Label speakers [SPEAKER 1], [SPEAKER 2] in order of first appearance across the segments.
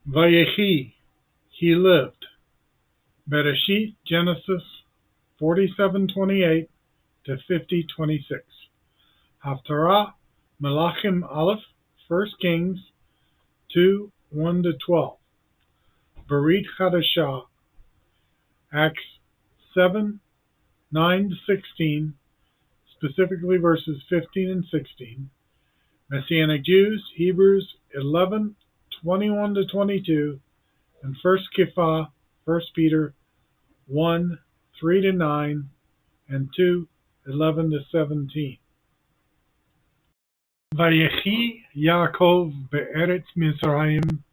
[SPEAKER 1] Vayechi, he lived. Bereshit, Genesis 47:28 to 50:26. Haftarah, Melachim Alef, 1 Kings 2:1 to 12. Berit Hadashah, Acts 7:9 to 16, specifically verses 15 and 16. Messianic Jews, Hebrews 11:21 to 22, and 1 Kefa, 1 Peter 1:3 to 9, and 2:11 to 17. Vayechi Yaakov be'eretz Mizraim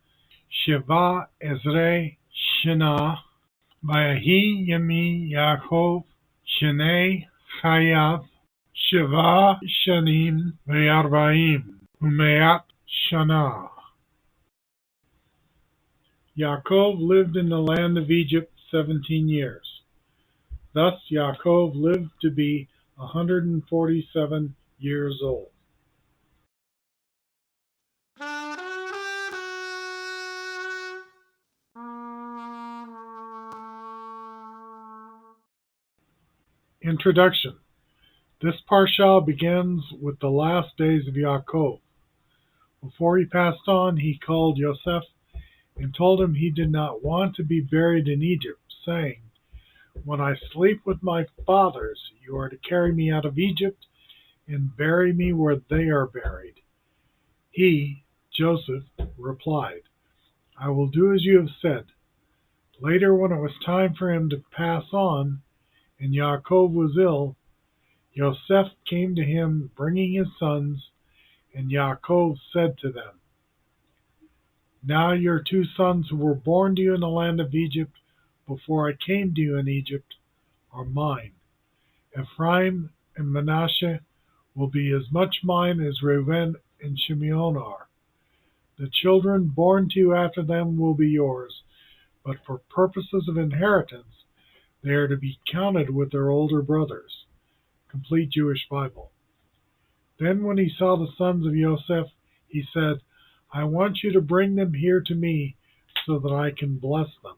[SPEAKER 1] Sheva Ezrei Shana. Vayehi Yemi Yaakov Shnei Chayav Sheva Shanim Ve'arbaim Umeat Shana. Yaakov lived in the land of Egypt 17 years. Thus Yaakov lived to be 147 years old. Introduction. This parsha begins with the last days of Yaakov. Before he passed on, he called Yosef and told him he did not want to be buried in Egypt, saying, "When I sleep with my fathers, you are to carry me out of Egypt and bury me where they are buried." He, Joseph, replied, "I will do as you have said." Later, when it was time for him to pass on, and Yaakov was ill, Yosef came to him bringing his sons, and Yaakov said to them, "Now your 2 sons who were born to you in the land of Egypt before I came to you in Egypt are mine. Ephraim and Manasseh will be as much mine as Reuben and Shimon are. The children born to you after them will be yours, but for purposes of inheritance they are to be counted with their older brothers." Complete Jewish Bible. Then when he saw the sons of Yosef, he said, "I want you to bring them here to me so that I can bless them."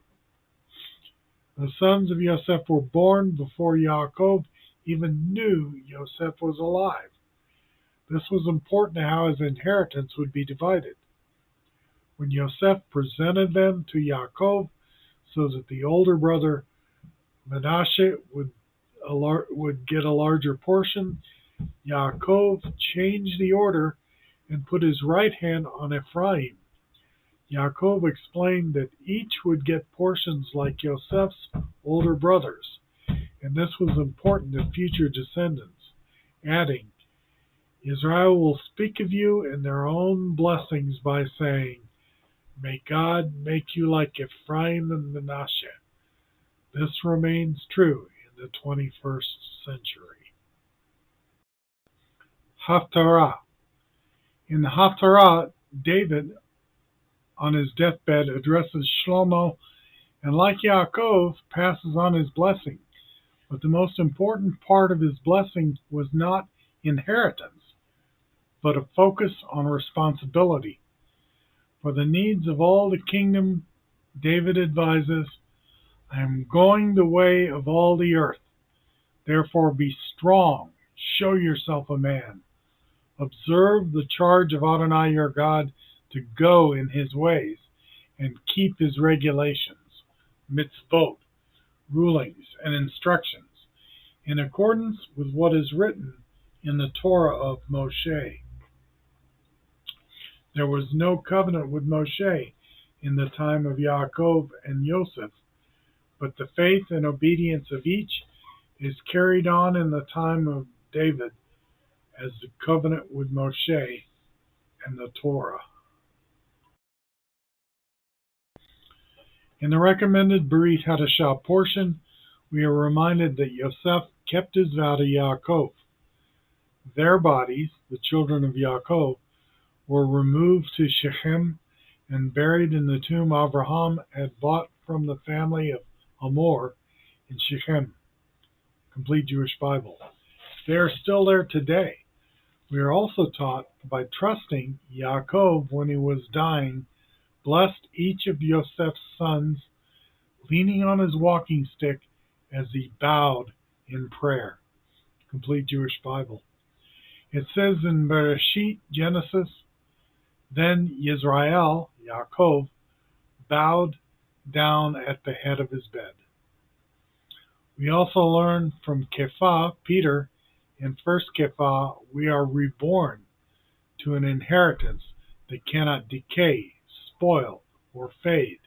[SPEAKER 1] The sons of Yosef were born before Yaakov even knew Yosef was alive. This was important to how his inheritance would be divided. When Yosef presented them to Yaakov so that the older brother Manasseh would get a larger portion, Yaakov changed the order and put his right hand on Ephraim. Yaakov explained that each would get portions like Yosef's older brothers, and this was important to future descendants, adding, "Israel will speak of you in their own blessings by saying, 'May God make you like Ephraim and Manasseh.'" This remains true in the 21st century. Haftarah. In the Haftarah, David, on his deathbed, addresses Shlomo and, like Yaakov, passes on his blessing. But the most important part of his blessing was not inheritance, but a focus on responsibility. For the needs of all the kingdom, David advises, "I am going the way of all the earth. Therefore be strong, show yourself a man. Observe the charge of Adonai your God to go in his ways and keep his regulations, mitzvot, rulings, and instructions, in accordance with what is written in the Torah of Moshe." There was no covenant with Moshe in the time of Yaakov and Yosef, but the faith and obedience of each is carried on in the time of David as the covenant with Moshe and the Torah. In the recommended Berit Hadashah portion, we are reminded that Yosef kept his vow to Yaakov. Their bodies, the children of Yaakov, were removed to Shechem and buried in the tomb Abraham had bought from the family of Hamor in Shechem. Complete Jewish Bible. They are still there today. We are also taught by trusting Yaakov when he was dying, blessed each of Yosef's sons, leaning on his walking stick as he bowed in prayer. Complete Jewish Bible. It says in Bereshit, Genesis, then Yisrael, Yaakov, bowed down at the head of his bed. We also learn from Kefa, Peter, in 1 Kefa, we are reborn to an inheritance that cannot decay, spoil, or fade,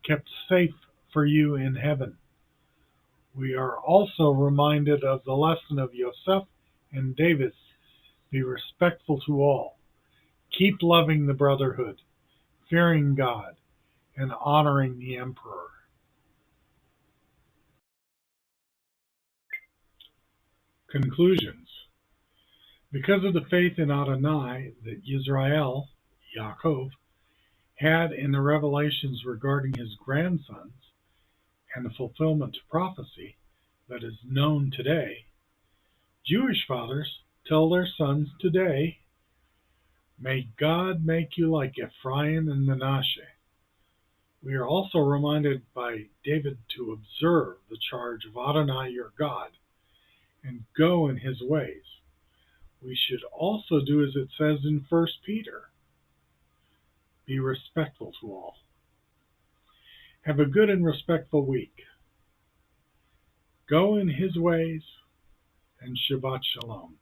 [SPEAKER 1] kept safe for you in heaven. We are also reminded of the lesson of Yosef and David, be respectful to all, keep loving the brotherhood, fearing God, and honoring the emperor. Conclusions. Because of the faith in Adonai that Yisrael, Yaakov, had in the revelations regarding his grandsons and the fulfillment of prophecy that is known today, Jewish fathers tell their sons today, may God make you like Ephraim and Manasseh. We are also reminded by David to observe the charge of Adonai your God and go in his ways. We should also do as it says in 1 Peter, be respectful to all. Have a good and respectful week. Go in his ways, and Shabbat Shalom.